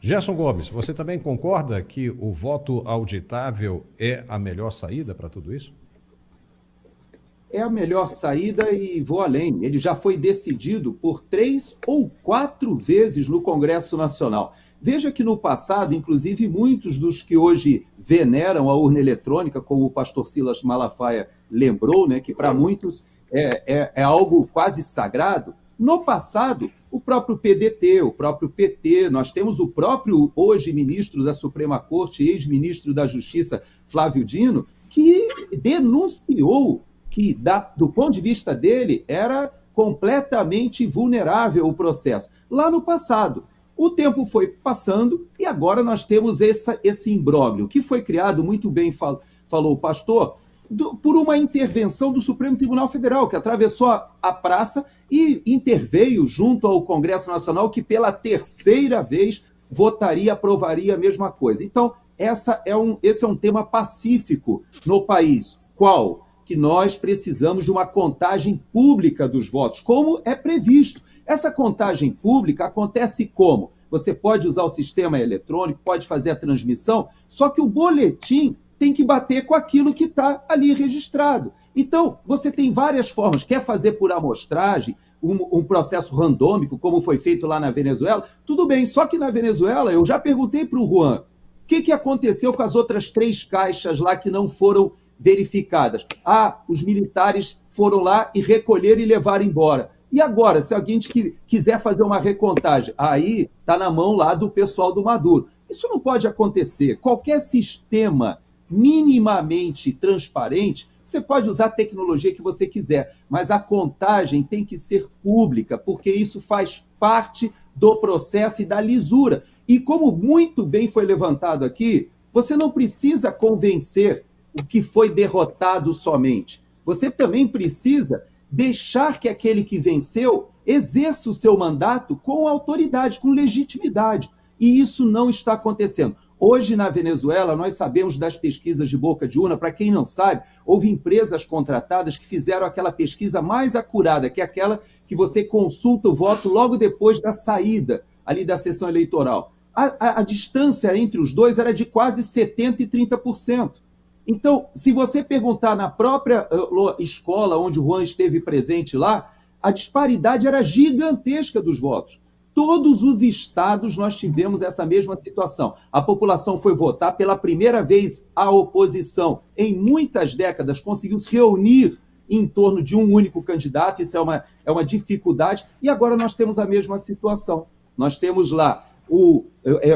Gerson Gomes, você também concorda que o voto auditável é a melhor saída para tudo isso? É a melhor saída e vou além. Ele já foi decidido por 3 ou 4 vezes no Congresso Nacional. Veja que no passado, inclusive, muitos dos que hoje veneram a urna eletrônica, como o pastor Silas Malafaia lembrou, né, que para muitos é algo quase sagrado. No passado, o próprio PDT, o próprio PT, nós temos o próprio hoje ministro da Suprema Corte, ex-ministro da Justiça, Flávio Dino, que denunciou que, do ponto de vista dele, era completamente vulnerável o processo, lá no passado. O tempo foi passando e agora nós temos esse imbróglio, que foi criado, muito bem falou o pastor, por uma intervenção do Supremo Tribunal Federal, que atravessou a praça e interveio junto ao Congresso Nacional, que pela terceira vez votaria, aprovaria a mesma coisa. Então, esse é um tema pacífico no país. Qual? Que nós precisamos de uma contagem pública dos votos, como é previsto. Essa contagem pública acontece como? Você pode usar o sistema eletrônico, pode fazer a transmissão, só que o boletim tem que bater com aquilo que está ali registrado. Então, você tem várias formas. Quer fazer por amostragem, um processo randômico, como foi feito lá na Venezuela? Tudo bem, só que na Venezuela, eu já perguntei para o Juan, o que aconteceu com as outras 3 caixas lá que não foram verificadas? Os militares foram lá e recolheram e levaram embora. E agora, se alguém quiser fazer uma recontagem, aí está na mão lá do pessoal do Maduro. Isso não pode acontecer. Qualquer sistema minimamente transparente, você pode usar a tecnologia que você quiser, mas a contagem tem que ser pública, porque isso faz parte do processo e da lisura. E como muito bem foi levantado aqui, você não precisa convencer o que foi derrotado somente. Você também precisa deixar que aquele que venceu exerça o seu mandato com autoridade, com legitimidade. E isso não está acontecendo. Hoje, na Venezuela, nós sabemos das pesquisas de boca de urna. Para quem não sabe, houve empresas contratadas que fizeram aquela pesquisa mais acurada, que é aquela que você consulta o voto logo depois da saída ali da sessão eleitoral. A distância entre os dois era de quase 70% e 30%. Então, se você perguntar na própria escola onde o Juan esteve presente lá, a disparidade era gigantesca dos votos. Todos os estados nós tivemos essa mesma situação. A população foi votar pela primeira vez, a oposição, em muitas décadas, conseguiu se reunir em torno de um único candidato, isso é uma dificuldade, e agora nós temos a mesma situação. Nós temos lá,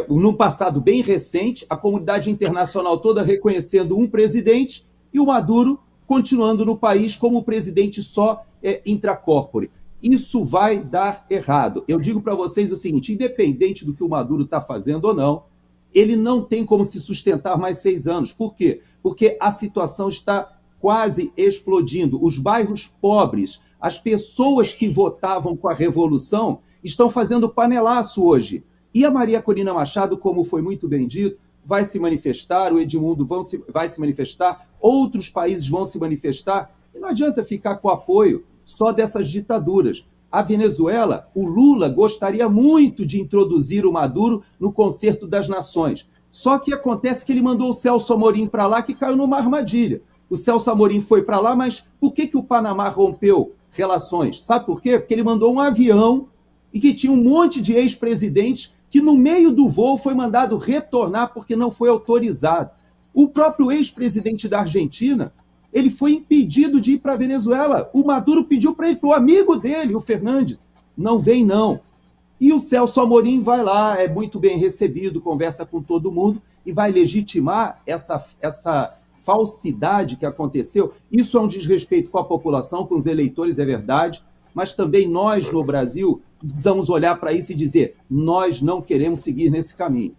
num passado bem recente, a comunidade internacional toda reconhecendo um presidente e o Maduro continuando no país como presidente só intracorpore. Isso vai dar errado. Eu digo para vocês o seguinte, independente do que o Maduro está fazendo ou não, ele não tem como se sustentar mais 6 anos. Por quê? Porque a situação está quase explodindo. Os bairros pobres, as pessoas que votavam com a Revolução, estão fazendo panelaço hoje. E a Maria Corina Machado, como foi muito bem dito, vai se manifestar, o Edmundo vai se manifestar, outros países vão se manifestar, e não adianta ficar com o apoio só dessas ditaduras. A Venezuela, o Lula gostaria muito de introduzir o Maduro no Concerto das Nações. Só que acontece que ele mandou o Celso Amorim para lá, que caiu numa armadilha. O Celso Amorim foi para lá, mas por que o Panamá rompeu relações? Sabe por quê? Porque ele mandou um avião e que tinha um monte de ex-presidentes que no meio do voo foi mandado retornar porque não foi autorizado. O próprio ex-presidente da Argentina, ele foi impedido de ir para a Venezuela. O Maduro pediu para ir para o amigo dele, o Fernandes. Não vem, não. E o Celso Amorim vai lá, é muito bem recebido, conversa com todo mundo e vai legitimar essa falsidade que aconteceu. Isso é um desrespeito com a população, com os eleitores, é verdade, mas também nós, no Brasil, precisamos olhar para isso e dizer, nós não queremos seguir nesse caminho.